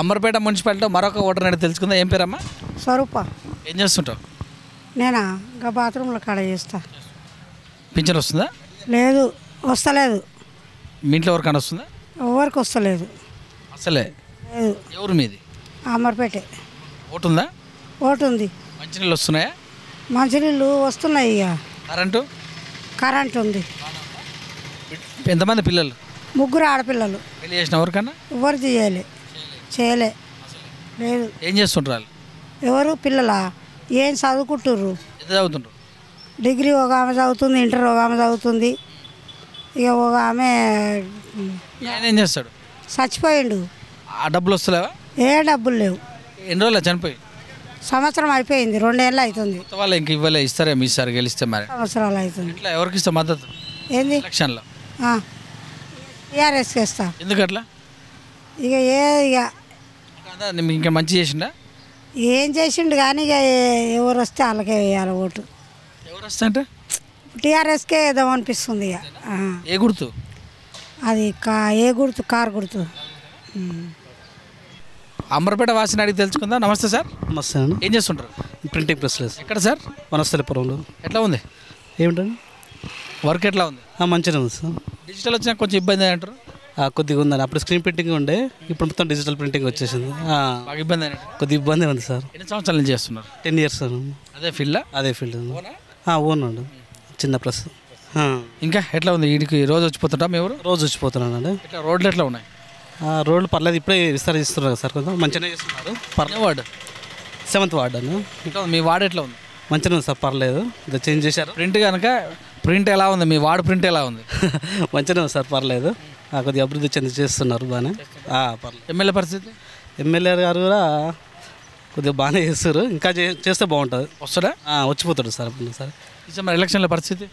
అమర్పేట మున్సిపాలిటీలో మరొక ఓటర్ అనేది తెలుసుకుందా. ఏం పేరమ్మా? స్వరూప. ఏం చేస్తుంటావు? నేనా ఇంకా బాత్రూంలో కాడ చేస్తా. పింఛన్ వస్తుందా? లేదు, వస్తలేదు. మీ ఇంట్లో ఎవరికైనా వస్తుందా? ఎవరికి వస్తలేదు. అసలే లేదు. ఎవరు మీది? అమర్పేటే. ఓటు ఉందా? ఓటు ఉంది. మంచినీళ్ళు వస్తున్నాయా? మంచినీళ్ళు వస్తున్నాయి. ఇక కరెంటు ఉంది. ఎంతమంది పిల్లలు? 3 ఆడపిల్లలు. పెళ్లి చేసిన ఎవరికన్నా? ఎవరు చేయలే. లేదు. ఏం చేస్తుంటారు? ఎవరు పిల్లలా? ఏం చదువుకుంటుర్రు? ఎంత చదువుతుంటారు? డిగ్రీ ఒక ఆమె చదువుతుంది, ఇంటర్ ఒక ఆమె చదువుతుంది. ఇక ఒక ఆమె ఆయన ఏం చేస్తాడు? చచ్చిపోయిండు. ఆ డబ్బులు వస్తలేవా? ఏ డబ్బులు లేవు. ఎన్ని రోజులు చనిపోయి? సంవత్సరం అయిపోయింది, 2 ఏళ్ళు అవుతుంది. వాళ్ళు ఇంక ఇవ్వలే, ఇస్తారే మీ సార్ గెలిస్తే? మరి సంవత్సరాలు అవుతుంది. ఇట్లా ఎవరికి ఇస్తా మద్దతు? ఏంది ఎలక్షన్లో టీఆర్ఎస్కి ఇస్తా. ఎందుకు అట్లా? ఇక ఇంకా మంచి చేసిండా? ఏం చేసిండు కానీ ఇక ఎవరు వస్తే వాళ్ళకే వేయాలి ఓటు. ఎవరు వస్తా అంటే టీఆర్ఎస్కే వేద్దామనిపిస్తుంది. ఇక ఏ గుర్తు? అది ఏ గుర్తు? కారు గుర్తు. అమర్పేట వాసిని అడిగి తెలుసుకుందా. నమస్తే సార్. నమస్తే అండి. ఏం చేస్తుంటారు? ప్రింటింగ్ ప్రెస్లెస్. ఎక్కడ సార్? వనస్థలిపురంలో. ఎట్లా ఉంది ఏమిటండి వర్క్? ఎట్లా ఉంది? మంచిగా ఉంది సార్. డిజిటల్ వచ్చినా కొంచెం ఇబ్బంది అంటారు. కొద్దిగా ఉందండి. అప్పుడు స్క్రీన్ ప్రింటింగ్ ఉండే, ఇప్పుడు మొత్తం డిజిటల్ ప్రింటింగ్ వచ్చేసింది. బాగా ఇబ్బంది అయినట్టు. కొద్దిగా ఇబ్బంది ఉంది సార్. ఎన్ని సంవత్సరాల నుంచి చేస్తున్నారు? 10 years సార్. అదే ఫీల్డ్? అదే ఫీల్డ్. ఓన్ అండి, చిన్న ప్రెస్. ఇంకా ఎట్లా ఉంది? వీడికి రోజు వచ్చిపోతుంటా మీ ఎవరు? రోజు వచ్చిపోతున్నాను అండి. ఇట్లా రోడ్లు ఎట్లా ఉన్నాయి? రోడ్లు పర్లేదు, ఇప్పుడే విస్తరిస్తున్నారు సార్. కొంచెం మంచిగానే చేస్తున్నారు. వార్డు 7th వార్డు అండి. ఇట్లా మీ వార్డు ఎట్లా ఉంది? మంచిగా ఉంది సార్, పర్లేదు. ఇది చేంజ్ చేశారు. ప్రింట్ ఎలా ఉంది? మీ వార్డు ప్రింట్ ఎలా ఉంది? మంచిగానే ఉంది సార్, పర్లేదు. కొద్దిగా అభివృద్ధి చెంది చేస్తున్నారు బాగానే. పర్లేదు. ఎమ్మెల్యే పరిస్థితి? ఎమ్మెల్యే గారు కూడా కొద్దిగా బాగానే చేస్తారు. ఇంకా చేస్తే బాగుంటుంది. వస్తాడా? వచ్చిపోతాడు సార్ సార్. మరి ఎలక్షన్ల పరిస్థితి?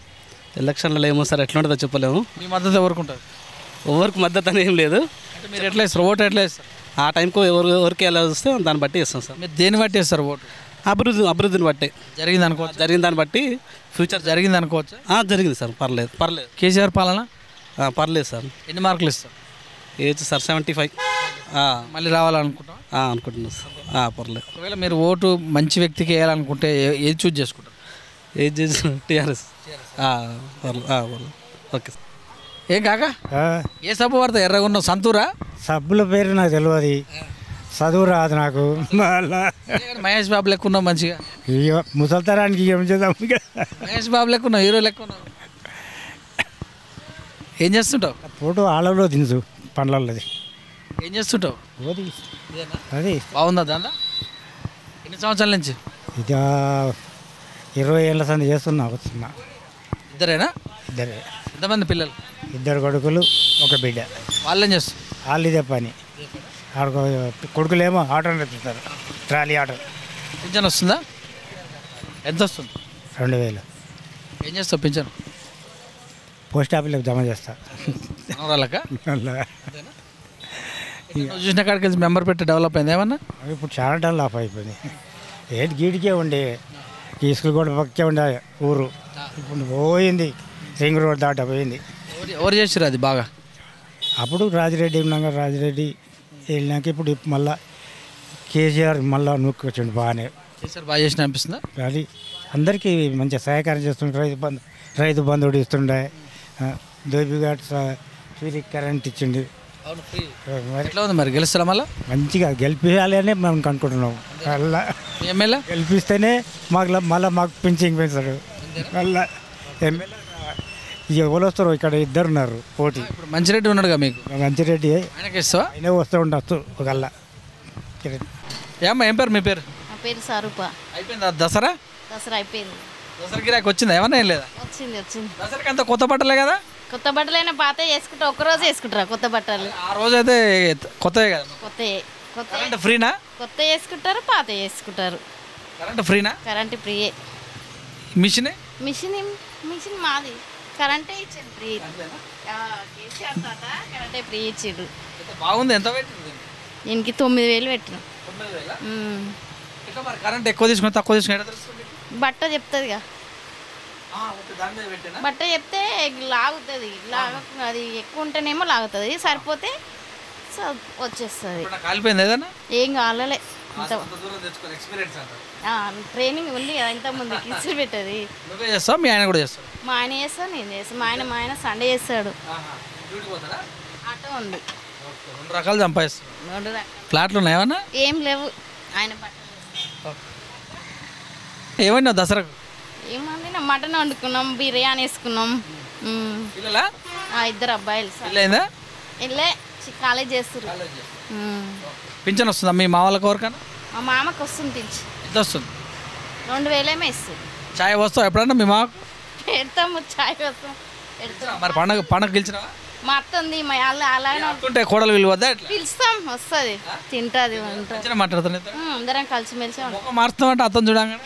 ఎలక్షన్లలో ఏమో సార్, ఎట్లా ఉంటుందో చెప్పలేము. మీ మద్దతు ఎవరికి ఉంటుంది? ఎవరికి మద్దతు అని ఏం లేదు. అంటే మీరు ఎట్లా ఇస్తారు ఓటు? ఎట్లా ఇస్తారు? ఆ టైంకు ఎవరికి ఎలా వస్తే దాన్ని బట్టి ఇస్తాం సార్. మీరు దేన్ని బట్టి ఇస్తారు ఓటు? అభివృద్ధిని బట్టి. జరిగింది అనుకోవచ్చు. జరిగిన దాన్ని బట్టి ఫ్యూచర్ జరిగింది అనుకోవచ్చు. జరిగింది సార్, పర్లేదు. కేసీఆర్ పాలన పర్లేదు సార్. ఎన్ని మార్కులు ఇస్తారు? Age sir 75. మళ్ళీ రావాలనుకుంటాం అనుకుంటున్నాను సార్. పర్లేదు. ఒకవేళ మీరు ఓటు మంచి వ్యక్తికి వేయాలనుకుంటే ఏది చూజ్ చేసుకుంటారు? ఏజ్ టీఆర్ఎస్. పర్లేదు. Okay sir. ఏం కాక ఏ సబ్బు పడతా? ఎర్రగా ఉన్న సంతూరా? సబ్బుల పేరు నాకు తెలియదు, చదువు రాదు నాకు. మహేష్ బాబు లెక్క ఉన్నావు మంచిగా. ముసల్తరానికి ఏం చేద్దాం? మహేష్ బాబు లెక్క ఉన్నావు, హీరో లెక్క ఉన్నావు. ఏం చేస్తుంటావు? ఫోటో ఆళ్ళలో తినసు పండ్లది. ఏం చేస్తుంటావు? అది బాగుందా దాంట్లో? ఎన్ని సంవత్సరాల నుంచి? ఇది 20 ఏళ్ళ సంది చేస్తున్నా. వస్తున్నా. ఇద్దరేనా? ఇద్దరే. ఎంతమంది పిల్లలు? 2 కొడుకులు, 1 బిడ్డ. వాళ్ళేం చేస్తారు? వాళ్ళు ఇదే పని. కొడుకులేమో ఆటో నడుపుతారు, ట్రాలీ ఆటో. పింఛన్ వస్తుందా? ఎంత వస్తుంది? 2000. ఏం చేస్తావు పింఛన్? పోస్ట్ ఆఫీస్లో జమ చేస్తా. చూసిన కాడికి మెంబర్ పెట్టి డెవలప్ అయింది ఏమన్నా? ఇప్పుడు చాలా డెవలప్ అయిపోయింది. ఏంటి గీడికే ఉండే, ఈ స్కూల్ కూడా పక్కే ఉండే ఊరు. ఇప్పుడు పోయింది, రింగ్ రోడ్ దాటా పోయింది. ఎవరు చేసారు అది బాగా? అప్పుడు రాజిరెడ్డి ఉన్నాక, రాజిరెడ్డి వెళ్ళినాక ఇప్పుడు మళ్ళా కేసీఆర్ మళ్ళీ నూక్కొచ్చిండు బాగానే. కేసీఆర్ బాగా చేసిన అనిపిస్తుందా? అది అందరికీ మంచిగా సహకారం చేస్తుండే. రైతు బంధువుడు ఇస్తుండే, దోబిఘాట్ ఫ్రీ కరెంట్ ఇచ్చిండు. ఎట్లా ఉంది మరి? గెలుస్తారా మళ్ళీ? మంచిగా గెలిపించాలని మనం అనుకుంటున్నాం. మళ్ళా ఎమ్మెల్యే గెలిపిస్తేనే మాకు పింఛింగ్ పెంచాడు. మళ్ళా ఎమ్మెల్యే ఎవరు వస్తారు? ఇక్కడ 2 ఉన్నారు పోటీ. ఇప్పుడు మంచిరెడ్డి ఉన్నాడుగా మీకు? మంచిరెడ్డి ఆయనకి ఇస్తావా? ఆయనే వస్తూ ఉండొచ్చు ఒకళ్ళ. ఏమ్మా ఏం పేరు? మీ పేరు? నా పేరు స్వరూప. అయిపోయిందా దసరా? దసరా అయిపోయింది. దసరా గిరాకి వచ్చిందా? ఏమన్నా ఏం లేదా? వచ్చింది. దసరాకి అంత కొత్త బట్టలే కదా? కొత్త బట్టలైనా పాత వేసుకుంటా, ఒక్కరోజు వేసుకుంటారా కొత్త బట్టలు? ఆ రోజు అయితే కొత్తవే కదా. కొత్త ఫ్రీనా? కొత్త వేసుకుంటారు, పాత వేసుకుంటారు. కరెంట్ ఫ్రీనా? కరెంట్ ఫ్రీయే. మిషన్ మాది కరెంటే ఇచ్చిండు ఫ్రీ. కేసీఆర్ తాత కరెంటే ఫ్రీ ఇచ్చిండు. బాగుంది. ఎంత పెట్టింది దీనికి? 9000 పెట్టినాం. కరెంట్ ఎక్కువ తీసుకుని తక్కువ తీసుకుని బట్ట చెప్తుందిగా. బట్ట చెప్తే లాగుతుంది, అది ఎక్కువ ఉంటేనేమో లాగుతుంది, సరిపోతే చేస్తే వచ్చేస్తుంది. కాలిపోయింది ఏదన్నా ఏం కావాలలే ఇంత ఎక్స్పీరియన్స్ అంట. ట్రైనింగ్ ఉంది కదా ఇంత ముందు కిసిరి పెట్టది. నువ్వే చేస్తావు మీ ఆయన కూడా చేస్తావు? మా ఆయన చేస్తాను, నేను చేస్తాను. మా ఆయన సండే చేస్తాడు. ఆటో ఉంది. 2 రకాలు సంపాదిస్తావు. 2 రకాలు. ఫ్లాట్లు ఉన్నాయా ఏమన్నా? ఏం లేవు. ఆయన ఏమన్నా దసరాకు? ఏమంది మటన్ వండుకున్నాం, బిర్యానీ వేసుకున్నాం. పిల్లలా? 2 అబ్బాయిలు. పెళ్ళైందా? వెళ్ళే కాలేజ్ చేస్తారు. పింఛన్ వస్తుందా మీ మా వాళ్ళకి ఎవరికన్నా? మా మామకు వస్తుంది పింఛన్. ఎంత వస్తుంది? 2000 ఇస్తుంది. చాయ్ వస్తావు ఎప్పుడన్నా మీ మాకు? పెడతాము, చాయ్ వస్తాం పెడతాం. మరి పండగ గెలిచినావా? మా అత్త ఉంది, మా వాళ్ళు అలాగే ఉంటే కోడలు విలువ వద్దా? ఎట్లా పిలుస్తాం, వస్తుంది, తింటుంది. మాట్లాడుతున్నా అందరం కలిసిమెలిసి ఒక మారుస్తాం అంటే అతను చూడంగా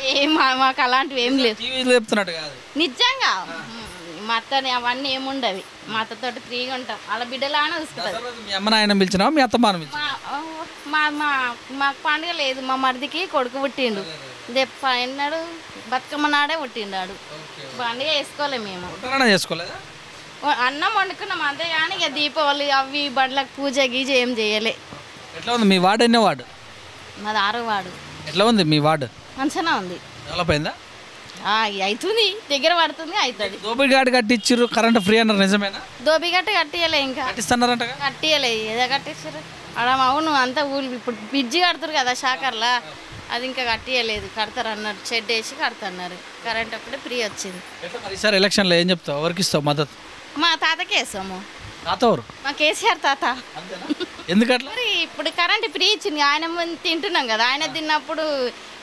మాకు అలాంటివి ఏం లేవు. టీవీలో చెప్తున్నట్టు కాదు నిజంగా. మా అత్తని అవన్నీ ఏముండవి. మా అత్తతోటి ఫ్రీగా ఉంటాం. అలా బిడ్డలానే చూసుకుంటుంది. మీ అమ్మ నాయన పిలిచినావా మీ అత్త మాన పిలిచిన? మాకు పండుగ లేదు. మా మరిదికి కొడుకు పుట్టిండు. ఎన్నాడు బతుకమ్మ నాడే పుట్టిండాడు. పండుగ వేసుకోలేము మేము. చేసుకోలేదా? అన్నం వండుకున్నాం అంతే, కానీ ఇక దీపావళి అవి బండ్లకు పూజ గీజ ఏం చేయలే. ఎట్లా ఉంది మీ వార్డు? ఎన్నో వార్డు? మాది 6వ వార్డు. ఎట్లా ఉంది మీ వార్డు? మంచిగా ఉంది. డెవలప్ అయిందా? అవుతుంది, దగ్గర పడుతుంది, అవుతుంది. దోబిగాడు కట్టించారు, కరెంట్ ఫ్రీ అన్నారు, నిజమేనా? దోబిగట్ట కట్టియలే, ఇంకా కట్టిస్తున్నారంట. కట్టియలే, ఏదో కట్టించారు అక్కడ. అవును, అంతా ఊళ్ళు ఇప్పుడు బ్రిడ్జి కడుతురు కదా షాకర్లా, అది ఇంకా కట్టియలేదు. కడతారు అన్నారు, షెడ్ వేసి కడతన్నారు. కరెంట్ అప్పుడే ఫ్రీ వచ్చింది. ఈసారి ఎలక్షన్లో ఏం చెప్తావు? ఎవరికి ఇస్తావు మద్దతు? మా తాతకే వేస్తాము. తాత ఎవరు? మా కేసీఆర్ తాత. ఎందుకట్లా? మరి ఇప్పుడు కరెంట్ ఫ్రీ ఇచ్చింది, ఆయన తింటున్నాం కదా. ఆయన తిన్నప్పుడు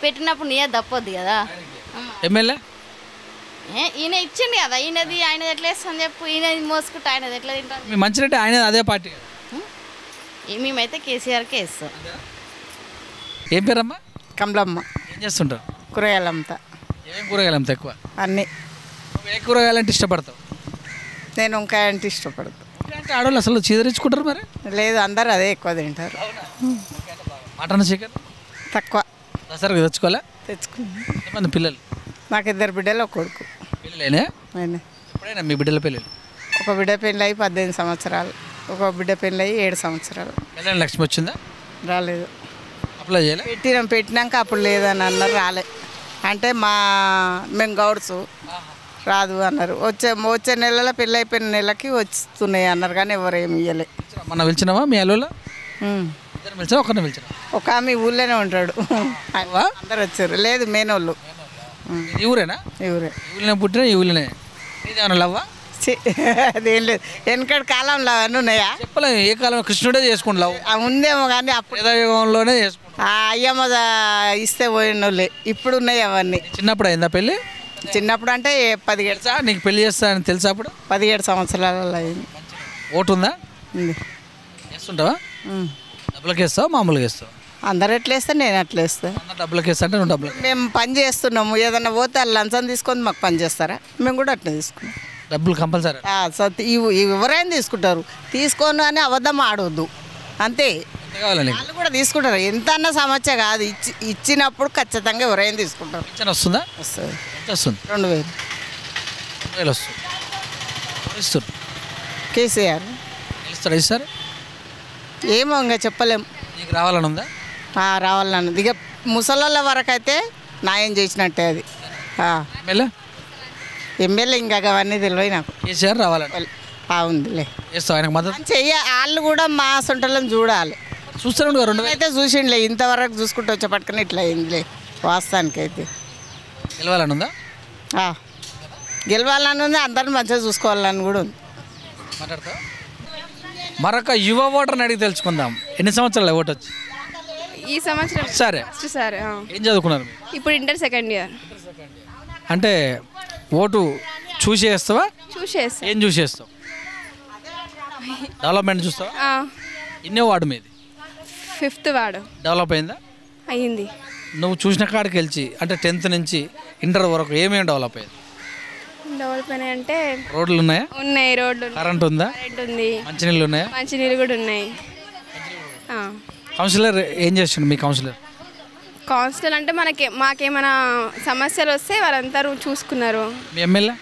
పెట్టినప్పుడు నీయ తప్పొద్దు కదా. ఎమ్మెల్యే ఈయన ఇచ్చింది కదా, ఈయనది ఆయనది ఎట్లా వేస్తాను చెప్పు. ఈయన మోసుకుంటే ఆయనది ఎట్లా తింటాం? మీ మంచిరెడ్డి ఆయన అదే పార్టీ. మేమైతే కేసీఆర్కే వేస్తాం. ఏం పేరమ్మా? కమలమ్మ. ఏం చేస్తుంటారు? కూరగాయలంతా. ఏం కూరగాయలు అమ్ముతా ఎక్కువ? అన్నీ. ఏ కూరగాయలంటే ఇష్టపడతావు? నేను వంకాయ అంటే ఇష్టపడతాను. అంటే ఆడవాళ్ళు అసలు చీదరించుకుంటారు మరి? లేదు, అందరూ అదే ఎక్కువ తింటారు. మటన్ చికెన్ తక్కువ. దసరాకు తెచ్చుకోలే? తెచ్చుకున్నాను. ఎంతమంది పిల్లలు? నాకు 2 బిడ్డలు, ఒక కొడుకు. పిల్లలేనే? ఆయన ఎప్పుడైనా మీ బిడ్డల పెళ్ళి? ఒక బిడ్డ పెళ్ళి అయ్యి 18 సంవత్సరాలు, ఒక బిడ్డ పెళ్ళి అయ్యి 7 సంవత్సరాలు. కళ్యాణ లక్ష్మి వచ్చిందా? రాలేదు. అప్లై చేయలే? పెట్టినాక అప్పుడు లేదని అన్నారు, రాలే. అంటే మేము గౌడ్సు రాదు అన్నారు. వచ్చే నెలలో పెళ్ళి అయిపోయిన నెలకి వస్తున్నాయి అన్నారు, కానీ ఎవరు ఏమి ఇవ్వలే. మొన్న పిలిచినావా మీ అల్లులో? పిలిచినా ఒకరిని పిలిచిన? ఒక ఆమె ఊళ్ళోనే ఉంటాడు. అందరు వచ్చారు. లేదు, మేనోళ్ళు. ఈ ఊరేనా? ఈ ఊరే. ఈ ఊళ్ళనే పుట్టినా ఈ ఊళ్ళనే? ఇదేమన్నా లవ్వా? అదేం లేదు, వెనకటి కాలంలో అవన్నీ ఉన్నాయా? చెప్పలేము, ఏ కాలం కృష్ణుడే చేసుకుంటావు ఉందేమో, కానీ అప్పుడు యుగంలోనే చేసుకుంటాం. అయ్యమ్మ ఇస్తే పోయిన వాళ్ళే. ఇప్పుడు ఉన్నాయి అవన్నీ. చిన్నప్పుడు అయిందా పెళ్ళి? చిన్నప్పుడు అంటే 17. నీకు పెళ్లి చేస్తానని తెలుసా? అప్పుడు 17 సంవత్సరాలలో అయింది. ఓటు ఉందా? ఉంది. వేస్తుంటావా? డబ్బులకి వేస్తావు మామూలుగా వేస్తావు? అందరు ఎట్లా వేస్తే నేను అట్లా వేస్తాను. డబ్బులకి వేస్తా అంటే నువ్వు డబ్బులు? మేము పని చేస్తున్నాము, ఏదన్నా పోతే వాళ్ళు లంచం తీసుకొని మాకు పని చేస్తారా? మేము కూడా అట్లా తీసుకున్నాం. డబ్బులు కంపల్సరీ? ఎవరైనా తీసుకుంటారు, తీసుకోను అని అబద్ధం ఆడవద్దు, అంతే. వాళ్ళు కూడా తీసుకుంటారు. ఎంత అన్న సమస్య కాదు, ఇచ్చినప్పుడు ఖచ్చితంగా ఎవరైనా తీసుకుంటారు. వస్తుందా? వస్తుంది. వస్తుంది. 2000 వస్తుంది. ఇస్తారు. కేసీఆర్ ఇస్తారా? ఇస్తారు. ఏమో ఇంకా చెప్పలేము. నీకు రావాలని ఉందా? రావాలన్నది ఇక ముసలోళ్ళ వరకు అయితే న్యాయం చేసినట్టే అది. ఎమ్మెల్యే ఇంకా అవన్నీ తెలియదు నాకు. కేసీఆర్ రావాలని ఉందిలే. చేస్తావు ఆయనకు మద్దతు? వాళ్ళు కూడా మా సొంటలను చూడాలి. చూస్తాను. 2 అయితే చూసిండలే, ఇంతవరకు చూసుకుంటూ వచ్చే పట్టుకుని ఇట్లా అయిందిలే. వాస్తవానికి అయితే గెలవాలని ఉందా? గెలవాలని ఉంది, అందరిని మంచిగా చూసుకోవాలని కూడా ఉంది. మాట్లాడతా. మరొక యువ ఓటర్ని అడిగి తెలుసుకుందాం. ఎన్ని సంవత్సరాలు ఓటు వచ్చి? ఈ సంవత్సరం సరే. ఏం చదువుకున్నారు? ఇప్పుడు ఇంటర్ సెకండ్ ఇయర్. అంటే ఓటు చూసి వేస్తావా? చూసేస్తా. ఏం చూసి వేస్తావు? డెవలప్మెంట్ చూస్తావా? ఎన్నో వార్డు మీది? 5th ward. డెవలప్ అయిందా? అయ్యింది. నువ్వు చూసిన కాడికి వెళ్ళి అంటే 10th నుంచి ఇంటర్ వరకు ఏమేమి డెవలప్ అయ్యింది? డెవలప్ అయినాయి అంటే రోడ్లు ఉన్నాయా? ఉన్నాయి. రోడ్లు, కరెంట్ ఉందా? కరెంట్ ఉంది. మంచినీళ్ళు ఉన్నాయా? మంచినీళ్ళు కూడా ఉన్నాయి. కౌన్సిలర్ ఏం చేస్తుండు మీ కౌన్సిలర్? కౌన్సిలర్ అంటే మాకేమైనా సమస్యలు వస్తే వాళ్ళందరూ చూసుకున్నారు. మీ ఎమ్మెల్యే?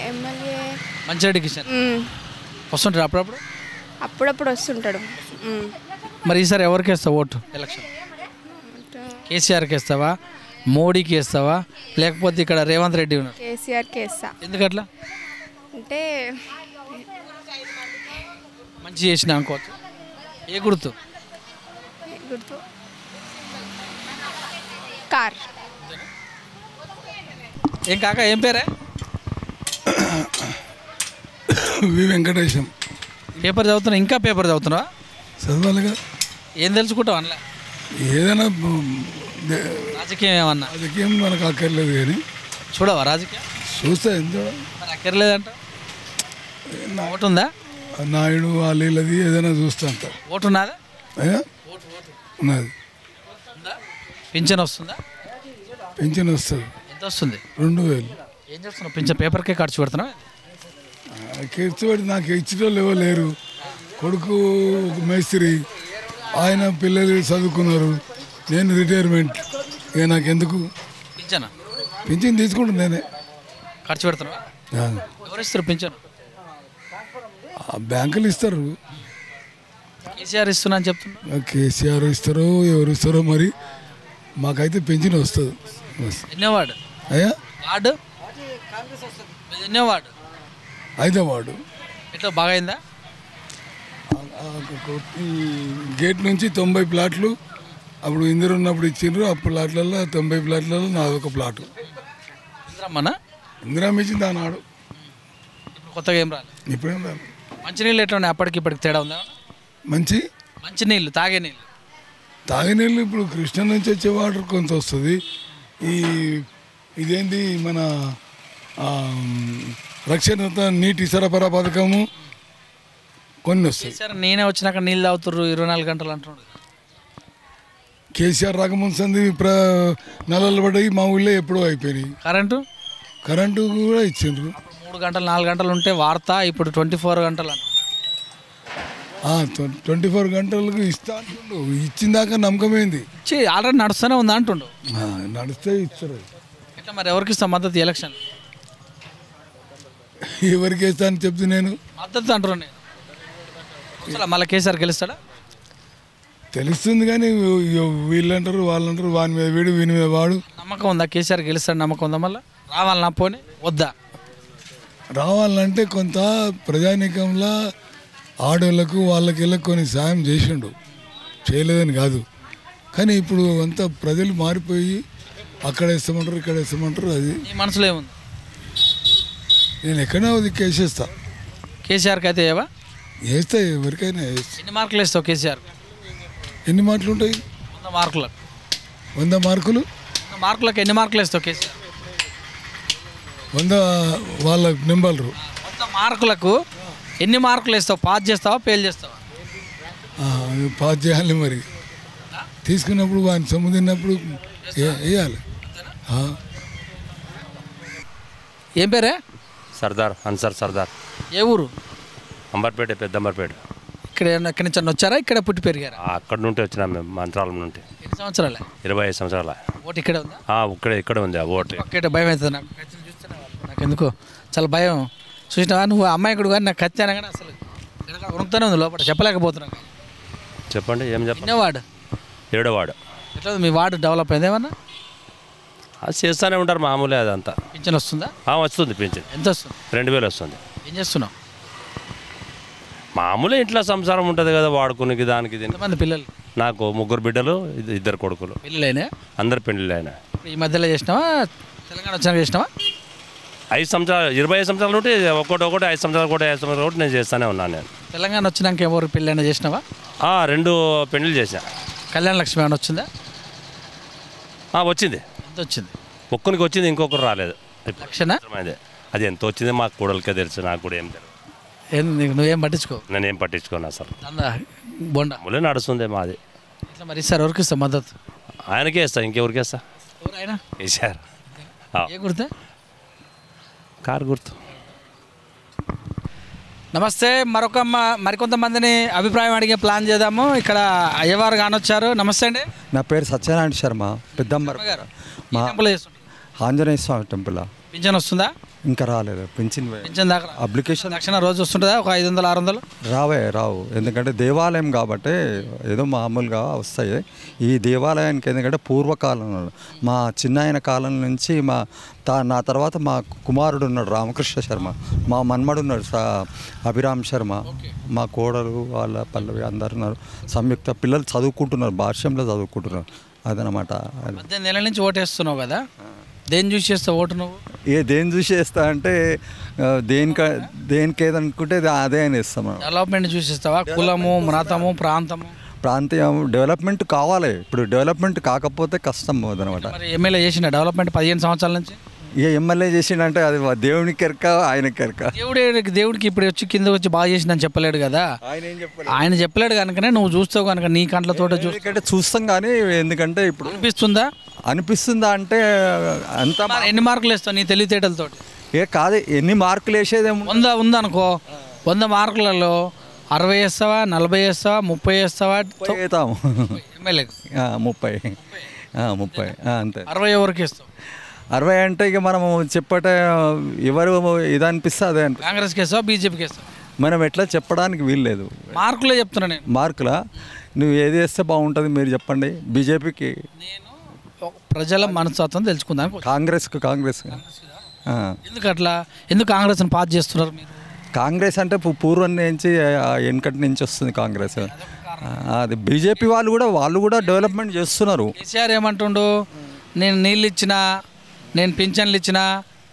ఎమ్మెల్యే మంచిరెడ్డి కిషన్ వస్తుంటారు అప్పుడప్పుడు? అప్పుడప్పుడు వస్తుంటాడు. మరి ఈసారి ఎవరికి వేస్తావు ఓటు ఎలక్షన్? కేసీఆర్కి వేస్తావా, మోడీకి వేస్తావా, లేకపోతే ఇక్కడ రేవంత్ రెడ్డి ఉన్నాడు కేసీఆర్కి వేస్తా. ఎందుకట్లా? అంటే మంచి చేసిన అనుకోవచ్చు. ఏ గుర్తు? గుర్తు కార్. ఏం కాక ఏం పేరే? వి వెంకటేశం. పేపర్ చదువుతున్నావు? ఇంకా పేపర్ చదువుతున్నావా? చదవాలిగా. ఏం తెలుసుకుంటావు అందులో? ఏదైనా రాజకీయం ఏమన్నా? రాజకీయం మనకు అక్కర్లేదు కానీ చూడవా రాజకీయం? చూస్తా ఎంతో మరి అక్కర్లేదంట. ఓటు ఉందా? నాయుడు వాళ్ళది ఏదైనా చూస్తా అంట. ఓటు ఉన్నదా? ఉన్నది. పింఛన్ వస్తుందా? పింఛన్ వస్తుంది. ఎంత వస్తుంది? 2000. ఏం చేస్తున్నావు? పింఛన్ పేపర్కే ఖర్చు పెడుతున్నావు? ఖర్చు పెట్టి నాకు ఇచ్చేటోళ్ళు ఎవరు లేరు. కొడుకు ఒక మేస్త్రి, ఆయన పిల్లలు చదువుకున్నారు, నేను రిటైర్మెంట్. ఇక నాకెందుకు పింఛనా? పింఛన్ తీసుకుంటాను నేనే. ఖర్చు పెడుతున్నావా? ఎవరు ఇస్తారు పింఛన్? బ్యాంకులు ఇస్తారు. కేసీఆర్ ఇస్తున్నా అని చెప్తున్నా. కేసీఆర్ ఇస్తారో ఎవరు ఇస్తారో మరి. మాకైతే పెన్షన్ వస్తుంది. ఎన్నో వార్డు? అయ్యా వార్డు ఎన్నో వార్డు? 5వ వార్డు. ఎట్లా బాగా అయిందా? ఈ గేట్ నుంచి 90 ప్లాట్లు అప్పుడు ఇందిర ఉన్నప్పుడు ఇచ్చిండ్రు. ఆ ప్లాట్లలో 90 ప్లాట్లలో నాదొక ప్లాటు. ఇందిరమ్మనా? ఇందిరా ఇచ్చింది ఆనాడు. ఇప్పుడు కొత్తగా ఏం రాలేదు. ఇప్పుడేం రాదు. మంచినీళ్ళు ఎట్లా ఉన్నాయి? అప్పటికి ఇప్పటికి తేడా ఉందా? మంచినీళ్ళు తాగే నీళ్ళు. తాగే నీళ్ళు ఇప్పుడు కృష్ణ నుంచి వచ్చే వాటర్ కొంత వస్తుంది. ఇదేంటి మన రక్షణ నీటి సరఫరా పథకము కొన్ని వస్తాయి. సార్ నేనే వచ్చినాక నీళ్ళు తాగుతుర్రు 24 గంటలు అంటున్నాడు. కేసీఆర్ రాకముందు సంది నల్లలు పడ్డాయి మా ఊళ్ళో ఎప్పుడో అయిపోయినాయి. కరెంటు కూడా ఇచ్చిండ్రు. 3 గంటలు 4 గంటలు ఉంటే వార్త, ఇప్పుడు 24 గంటలు అంటున్నాడు. 24 గంటలకు ఇస్తా అంటుండు. ఇచ్చిన దాకా నమ్మకమైంది. ఆల్రెడీ నడుస్తూనే ఉంది అంటుండు. నడిస్తే ఇస్తారు. ఎట్లా మరి ఎవరికి ఇస్తాం మద్దతు ఎలక్షన్? ఎవరికి వేస్తా అని చెప్తే నేను మద్దతు అంటున్నాను నేను. మళ్ళీ కేసీఆర్ గెలుస్తాడా? తెలుస్తుంది కానీ వీళ్ళంటారు వాళ్ళంటారు, వాని మీద వీడు వీని మీద వాడు. నమ్మకం ఉందా కేసీఆర్ గెలుస్తాడు? నమ్మకం ఉందా? మళ్ళీ రావాలన్నా పోనీ వద్దా? రావాలంటే కొంత ప్రజానీకంలో ఆడవాళ్ళకు వాళ్ళకి కొన్ని సాయం చేసిండు, చేయలేదని కాదు. కానీ ఇప్పుడు అంతా ప్రజలు మారిపోయి అక్కడ వేస్తామంటారు, ఇక్కడ వేస్తామంటారు. అది నీ మనసులో ఏముంది? నేను ఎక్కడైనా అది కేసేస్తా. కేసీఆర్కి అయితే ఏవా వేస్తా, ఎవరికైనా వేస్తా. ఎన్ని మార్కులు వేస్తావు కేసీఆర్? ఎన్ని మార్కులు ఉంటాయి? 100 మార్కులకు. 100 మార్కులు? 100 మార్కులకు ఎన్ని మార్కులు వేస్తావు కేసీఆర్? 100 వాళ్ళ నెంబర్లు. 100 మార్కులకు ఎన్ని మార్కులు వేస్తావు? పాస్ చేస్తావా, ఫెయిల్ చేస్తావా? పాస్ చేయాలి మరి. తీసుకున్నప్పుడు వాని సొమ్ము తిన్నప్పుడు వేయాలి. ఏం పేరే? సర్దార్ అన్సార్ సర్దార్. ఏ ఊరు? అంబర్పేట, పెద్ద అంబర్పేట. ఇక్కడ ఎక్కడి నుంచి వచ్చారా? ఇక్కడ పుట్టి పెరిగారా? అక్కడ నుండి వచ్చినాం మేము, మంత్రాలం నుండి. ఎన్ని సంవత్సరాలే? 25 సంవత్సరాల. ఓటు ఇక్కడే ఉందా? ఇక్కడ ఉంది ఆ ఓటు. ఒక్కటే భయం అవుతుంది నాకు. నాకు ఎందుకో చాలా భయం. చూసినావా నువ్వు అమ్మాయికుడు కానీ నాకు కత్తి అనగానే అసలు ఉరుకుతూనే ఉంది లోపల, చెప్పలేకపోతున్నా. చెప్పండి ఏం చెప్పండి. ఎన్నో వార్డు? 7వ వార్డు. ఎట్లా మీ వార్డు డెవలప్ అయింది ఏమన్నా? అది చేస్తూనే ఉంటారు మామూలే. అదంతా పింఛన్ వస్తుందా? వస్తుంది పింఛన్. ఎంత వస్తుంది? 2000 వస్తుంది. ఏం చేస్తున్నావు? మామూలే ఇంట్లో సంసారం ఉంటుంది కదా, వాడుకునికి దానికి. ఎంతమంది పిల్లలు? నాకు 3 బిడ్డలు, 2 కొడుకులు. పిల్లలైనా? అందరు పెళ్ళిళ్ళు అయినా. ఈ మధ్యలో చేసినావా? తెలంగాణ వచ్చినాక చేసినావా? 5 సంవత్సరాలు, 25 సంవత్సరాల నుండి ఒకటి 5 సంవత్సరాలు కూడా 5 సంవత్సరాలు కూడా నేను చేస్తూనే ఉన్నాను. నేను తెలంగాణ వచ్చినాక ఎవరు పెళ్ళైనా చేసినావా? 2 పెళ్ళిళ్ళు చేసా. కళ్యాణ లక్ష్మి ఏమైనా వచ్చిందా? వచ్చింది. ఎంత వచ్చింది? ఒక్కరికి వచ్చింది, ఇంకొకరు రాలేదు. లక్షణ? అది ఎంత వచ్చింది మా కూడలకే తెలుసు, నాకు కూడా ఏం తెలుసు. నువ్వేం పట్టించుకో? నేనేం పట్టించుకోను అసలు. బొండా ములే నడుస్తుంది మాది. ఇట్లా మరి సార్ ఎవరికి ఇస్తా మద్దతు? ఆయనకే ఇస్తా, ఇంకెవరికి ఇస్తా? ఎవరైనా సార్ ఏ గుర్తే? కారు గుర్తు. నమస్తే. మరికొంతమందిని అభిప్రాయం అడిగే ప్లాన్ చేద్దాము. ఇక్కడ అయ్యవారు కానొచ్చారు. నమస్తే అండి. నా పేరు సత్యనారాయణ శర్మ, పెద్దంబర్. గారు టెంపుల్ చేస్తుంటారు? ఆంజనేయ స్వామి టెంపుల్. పింఛన్ వస్తుందా? ఇంకా రాలేదు పింఛన్ పింఛన్ దాకా అప్లికేషన్ దక్షిణ రోజు వస్తుంటుందా? ఒక 500 600 రావు ఎందుకంటే దేవాలయం కాబట్టి ఏదో మామూలుగా వస్తాయి. ఈ దేవాలయానికి ఎందుకంటే పూర్వకాలంలో మా చిన్నాయన కాలం నుంచి నా తర్వాత మా కుమారుడు ఉన్నాడు రామకృష్ణ శర్మ, మా మన్మడు ఉన్నాడు అభిరామ్ శర్మ, మా కోడలు వాళ్ళ పల్లవి అందరు ఉన్నారు. సంయుక్త పిల్లలు చదువుకుంటున్నారు, భాష్యంలో చదువుకుంటున్నారు. అదనమాట. 18 ఏళ్ళ నుంచి ఓటేస్తున్నావు కదా, దేని చూసి చేస్తావు ఓటు నువ్వు? దేని చూసి వేస్తా అంటే దేనికి ఏదనుకుంటే అదే అని ఇస్తాం. డెవలప్మెంట్ చూసిస్తావా? కులము, మతము, ప్రాంతీయం డెవలప్మెంట్ కావాలి. ఇప్పుడు డెవలప్మెంట్ కాకపోతే కష్టం అనమాట. మరి ఎమ్మెల్యే చేసిన డెవలప్మెంట్ 15 సంవత్సరాల నుంచి? ఇక ఎమ్మెల్యే చేసిండంటే అది దేవునికి ఎరక, ఆయనకి ఎరక. దేవుడికి ఇప్పుడు వచ్చి కింద వచ్చి బాగా చేసిందని చెప్పలేడు కదా, ఆయన చెప్పలేడు కనుకనే నువ్వు చూస్తావు కనుక నీ కంట్లతో చూస్తాం. కానీ ఎందుకంటే ఇప్పుడు అనిపిస్తుందా అంటే అంత ఎన్ని మార్కులు వేస్తావు నీ తెలివితేటలతో? కాదు, ఎన్ని మార్కులు వేసేదేమో 100 ఉందనుకో, 100 మార్కులలో 60 వేస్తావా, 40 వేస్తావా, 30 వేస్తావా? వేస్తాము ఎమ్మెల్యేకి 30 అంతే. 60 ఎవరికి వేస్తావు? 60 అంటే ఇక మనము చెప్పటే ఎవరు ఇది అనిపిస్తే అదే అనిపి. కాంగ్రెస్కి వేస్తావా, బీజేపీకి వేస్తావా? మనం ఎట్లా చెప్పడానికి వీల్లేదు. మార్కులే చెప్తున్నా నేను. మార్కులా? నువ్వు ఏది వేస్తే బాగుంటుంది మీరు చెప్పండి. బీజేపీకి నేను ప్రజల మనస్తత్వం తెలుసుకుందాం. కాంగ్రెస్ ఎందుకు అట్లా? ఎందుకు కాంగ్రెస్ని పాస్ చేస్తున్నారు మీరు? కాంగ్రెస్ అంటే పూర్వం నుంచి వెనకటి నుంచి వస్తుంది కాంగ్రెస్. అది బీజేపీ వాళ్ళు కూడా డెవలప్మెంట్ చేస్తున్నారు. కేసీఆర్ ఏమంటుండు? నేను నీళ్ళు ఇచ్చినా, నేను పింఛన్లు ఇచ్చినా,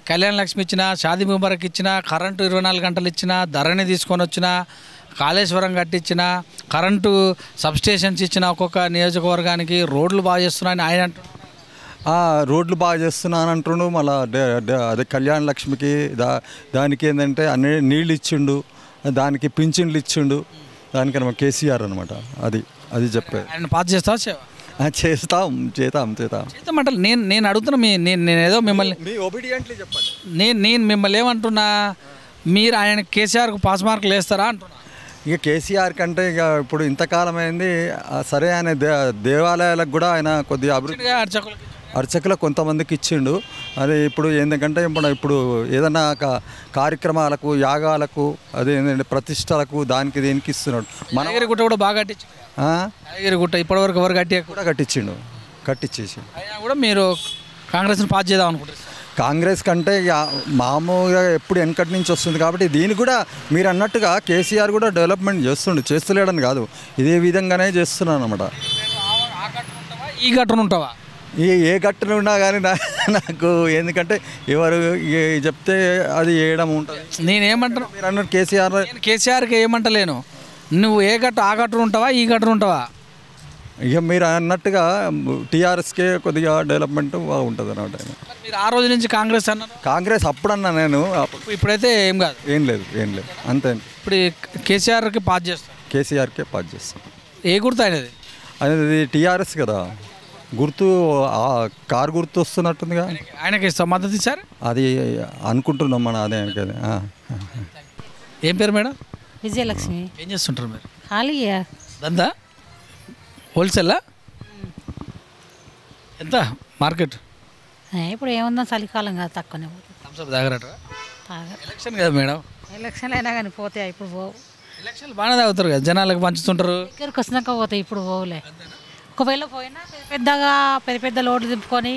కళ్యాణ లక్ష్మి ఇచ్చినా, షాదీ ముబారక్ ఇచ్చినా, కరెంటు 24 గంటలు ఇచ్చినా, ధరణి తీసుకొని వచ్చినా, కాళేశ్వరం కట్టించిన, కరెంటు సబ్స్టేషన్స్ ఇచ్చిన, ఒక్కొక్క నియోజకవర్గానికి రోడ్లు బాగా చేస్తున్నాయని ఆయన అంటున్నాడు. రోడ్లు బాగా చేస్తున్నాను అంటుండు. మళ్ళీ అదే కళ్యాణ లక్ష్మికి దానికి ఏంటంటే అన్ని నీళ్ళు ఇచ్చిండు, దానికి పింఛన్లు ఇచ్చిండు. దానికన్నా కేసీఆర్ అనమాట. అది చెప్పేది. ఆయన పాస్ చేస్తావా? చేద్దాం అంటే నేను అడుగుతున్నా, నేను ఏదో మిమ్మల్ని చెప్పండి. నేను మిమ్మల్ని ఏమంటున్నా, మీరు ఆయన కేసీఆర్కు పాస్ మార్కులు వేస్తారా అంటున్నా. ఇక కేసీఆర్ కంటే ఇక ఇప్పుడు ఇంతకాలం అయింది సరే. ఆయన దేవాలయాలకు కూడా ఆయన కొద్దిగా అభివృద్ధి అర్చకులకు కొంతమందికి ఇచ్చిండు. అది ఇప్పుడు ఏంటంటే ఇప్పుడు ఏదన్నా కార్యక్రమాలకు, యాగాలకు, అదే ఏంటంటే ప్రతిష్టలకు, దీనికి ఇస్తున్నాడు. మన గుట్ట కూడా బాగా కట్టించు గుట్ట ఇప్పటివరకు ఎవరు కట్టించేసి అయినా కూడా మీరు కాంగ్రెస్ని పాస్ చేద్దాం అనుకుంటారు? కాంగ్రెస్ కంటే మామూలుగా ఎప్పుడు వెనకటి నుంచి వస్తుంది కాబట్టి దీన్ని కూడా మీరు అన్నట్టుగా కేసీఆర్ కూడా డెవలప్మెంట్ చేస్తలేడని కాదు, ఇదే విధంగానే చేస్తున్నాను అనమాట. ఈ గట్టును ఉంటావా? ఏ గట్టున ఉన్నా కానీ నాకు ఎందుకంటే ఎవరు చెప్తే అది వేయడం ఉంటుంది. నేనేమంటాను, మీరు అన్నట్టు కేసీఆర్కి ఏమంటలేను. నువ్వు ఏ గట్టు ఆ గట్టున ఉంటావా, ఈ గట్టున ఉంటావా? ఇక మీరు అన్నట్టుగా టీఆర్ఎస్కే కొద్దిగా డెవలప్మెంట్ బాగుంటుంది అనమాట. మీరు ఆ రోజు నుంచి కాంగ్రెస్ అన్నారు. కాంగ్రెస్ అప్పుడన్నా నేను, ఇప్పుడైతే ఏం కాదు, ఏం లేదు అంతే. ఇప్పుడు కేసీఆర్కి పాస్ చేస్తాను. కేసీఆర్కే పాస్ చేస్తాను. ఏ గుర్తు అయినది? అది టీఆర్ఎస్ కదా గుర్తు, కారు గుర్తు వస్తున్నట్టుందిగా. ఆయనకి ఇస్తాం మద్దతు ఇచ్చారు అది అనుకుంటున్నాం మన. అదే ఏం పేరు మేడం? విజయలక్ష్మి. ఏం చేస్తుంటారు మీరు? ఖాళీయా? దందా హోల్సేలా? ఎంత మార్కెట్ ఇప్పుడు ఏముందా, చలికాలం కదా, తక్కువనే పోతుంది. తాగరట? ఎలక్షన్ కదా మేడం. ఎలక్షన్లు అయినా కానీ పోతాయి, ఇప్పుడు పోవు. ఎలక్షన్లు బాగానే తాగుతారు కదా, జనాలకు పంచుతుంటారు. దగ్గరికి వచ్చినాక పోతాయి, ఇప్పుడు పోవులే. ఒకవేళ పోయినా పెద్ద లోడ్లు దింపుకొని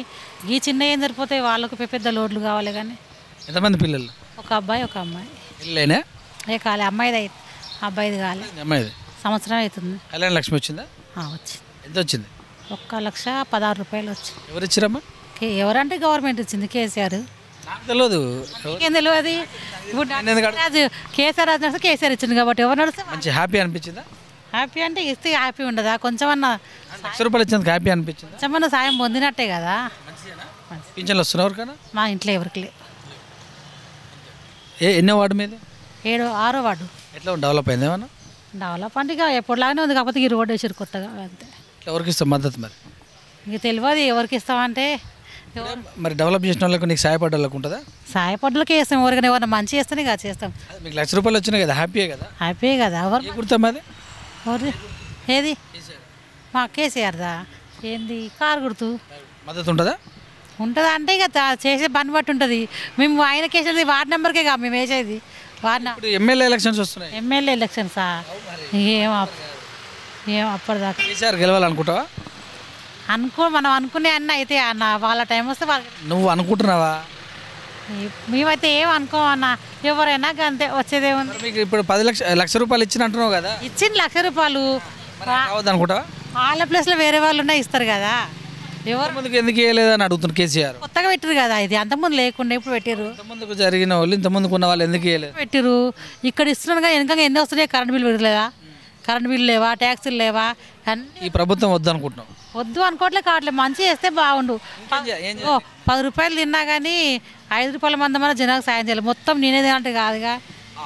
ఈ చిన్న ఏం సరిపోతాయి, వాళ్ళకు పెద్ద లోడ్లు కావాలి. కానీ ఎంతమంది పిల్లలు? ఒక అబ్బాయి ఒక అమ్మాయి. పిల్లలేనా? కాలే, అమ్మాయిది అయితే, అబ్బాయిది కాలే. అమ్మాయిది సంవత్సరం అవుతుంది. కళ్యాణ లక్ష్మి వచ్చిందా? వచ్చింది. ఎంత వచ్చింది? 1,16,000 వచ్చింది. ఎవరు ఇచ్చారమ్మా? ఎవరంటే గవర్నమెంట్ ఇచ్చింది, కేసీఆర్. నాకు తెలియదు. ఏం తెలియదు. ఇప్పుడు కేసీఆర్ నడిస్తే కేసీఆర్ ఇచ్చింది కాబట్టి ఎవరు నడిస్తే మంచి హ్యాపీ అనిపించిందా? హ్యాపీ అంటే ఇస్తే హ్యాపీ ఉండదా? కొంచెమన్నా ₹1,00,000 ఇచ్చేందుకు హ్యాపీ అనిపించింది? కొంచెమన్నా సాయం పొందినట్టే కదా. పింఛన్లు వస్తున్నారు కదా? మా ఇంట్లో ఎవరికి లేవు. ఎన్నో వార్డు మీద? 6వ వార్డు. ఎట్లా డెవలప్ అయింది ఏమన్నా? డెవలప్ అంటే ఇక ఎప్పుడులాగానే ఉంది, కాకపోతే ఈ రోడ్ వేసారు కొత్తగా, అంతే. ఎవరికి ఇస్తాం మద్దతు? మరి ఇంక తెలియదు ఎవరికి ఇస్తామంటే. మరి డెవలప్ చేసిన వాళ్ళకు నీకు సాయపడ్డ వాళ్ళకు ఉంటుందా? సాయపడ్డలకే ఇస్తాం, ఎవరికైనా ఎవరైనా మంచి చేస్తేనే కదా చేస్తాం. మీకు ₹1,00,000 వచ్చినాయి కదా, హ్యాపీయే కదా? హ్యాపీ కదా. ఎవరు గుర్తాం అది? ఎవరు ఏది? మా కేసీఆర్దా? ఏంది? కారు గుర్తు. మద్దతు ఉంటుందా? ఉంటుంది అంటే ఇక చేసే పని బట్టి ఉంటుంది. మేము ఆయనకి వేసేది వార్డ్ నెంబర్కే కాదు మేము వేసేది ఇప్పుడు ఎమ్మెల్యే ఎలక్షన్స్ వస్తున్నాయి. ఎమ్మెల్యే ఎలక్షన్సా ఏం అప్పటిదాకా కేసీఆర్ గెలవాలనుకుంటావా? మనం అనుకునే అన్న అయితే అన్న వాళ్ళ టైం వస్తే వాళ్ళకి. నువ్వు అనుకుంటున్నావా? మేమైతే ఏం అనుకోమన్నా, ఎవరైనా అంతే వచ్చేదేముంది. మీకు ఇప్పుడు 10 లక్ష రూపాయలు ఇచ్చిన అంటున్నావు కదా, ఇచ్చిన ₹1,00,000 రావద్దు అనుకుంటావా? వాళ్ళ ప్లేస్లో వేరే వాళ్ళు ఉన్నా ఇస్తారు కదా. ఎవరు ముందుకు ఎందుకు వేయలేదని అడుగుతున్నారు కేసీఆర్. కొత్తగా పెట్టిరు కదా, ఇది అంతకుముందు లేకుండా ఇప్పుడు పెట్టిరు. ఇంతకుముందుకు జరిగిన వాళ్ళు ఇంతకుముందుకు ఉన్న వాళ్ళు ఎందుకు వేయలేదు పెట్టిరు. ఇక్కడ ఇస్తున్నాను కానీ వెనక ఎన్ని వస్తున్నాయి? కరెంట్ బిల్లు పెట్టలేదా? కరెంట్ బిల్లు లేవా? ట్యాక్సీలు లేవా? ఈ ప్రభుత్వం వద్దు అనుకుంటున్నాం. వద్దు అనుకోవట్లే కావట్లేదు. మంచిగా చేస్తే బాగుండు. ₹10 తిన్నా కానీ ₹5 మంది మన జనాలకు సాయం చేయాలి. మొత్తం నేనే తినంటే కాదుగా.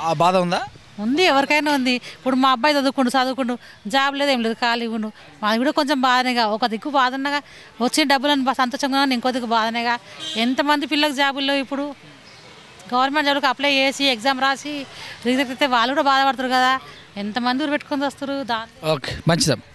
ఆ బాధ ఉందా? ఉంది, ఎవరికైనా ఉంది. ఇప్పుడు మా అబ్బాయి చదువుకుంటూ జాబ్ లేదు, ఏం లేదు, ఖాళీ ఉండు. మాది కూడా కొంచెం బాధనేగా. ఒక దిక్కు బాధ ఉన్నగా, వచ్చిన డబ్బులను సంతోషంగా ఇంకో దిక్కు బాధనేగా. ఎంతమంది పిల్లలకు జాబుల్లో ఇప్పుడు గవర్నమెంట్ జాబ్లకు అప్లై చేసి ఎగ్జామ్ రాసి రిజల్ట్ అయితే వాళ్ళు కూడా బాధపడుతారు కదా. ఎంతమంది ఊరు పెట్టుకొని వస్తారు దాని. ఓకే, మంచిదమ్మా.